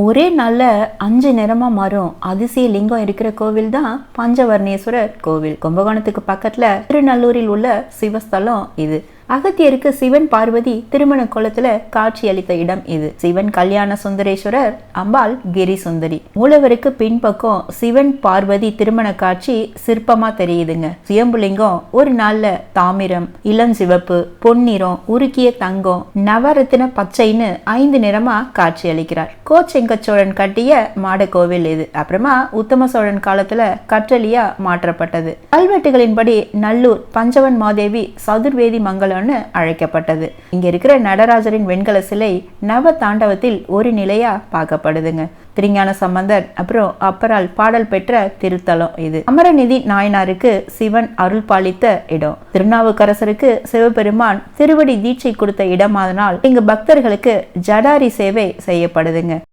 ஒரே நாள்ல 5 நிறமா மாறும் அதிசய லிங்கம் இருக்கிற கோவில் தான் பஞ்சவர்ணேஸ்வரர் கோவில். கும்பகோணத்துக்கு பக்கத்துல திருநல்லூரில் உள்ள சிவஸ்தலம் இது. அகத்தியருக்கு சிவன் பார்வதி திருமண கோலத்துல காட்சி அளித்த இடம் இது. சிவன் கல்யாண சுந்தரேஸ்வரர், அம்பாள் கிரி சுந்தரி. மூலவருக்கு பின்பக்கம் சிவன் பார்வதி திருமண காட்சி சிற்பமா தெரியுதுங்க. சுயம்புலிங்கம் ஒரு நாள்ல தாமிரம், இளம் சிவப்பு, பொன்னிறம், உருக்கிய தங்கம், நவரத்தின பச்சைன்னு 5 நிறமா காட்சி அளிக்கிறார். கோச்செங்கச்சோழன் கட்டிய மாட கோவில் இது. அப்புறமா உத்தம சோழன் காலத்துல கற்றளியா மாற்றப்பட்டது. கல்வெட்டுகளின்படி நல்லூர் பஞ்சவன் மாதேவி சதுர்வேதி மங்கலம் அழைக்கப்பட்டது. இங்க இருக்கிற நடராஜரின் வெண்கல சிலை நவ தாண்டவத்தில் ஒரு நிலையா பார்க்கப்படுதுங்க. திருஞான சம்பந்தர் அப்புறம் அப்பரால் பாடல் பெற்ற திருத்தலம் இது. அமரநிதி நாயனாருக்கு சிவன் அருள் பாலித்த இடம். திருநாவுக்கரசருக்கு சிவபெருமான் திருவடி தீட்சை கொடுத்த இடமாதனால் இங்கு பக்தர்களுக்கு ஜடாரி சேவை செய்யப்படுதுங்க.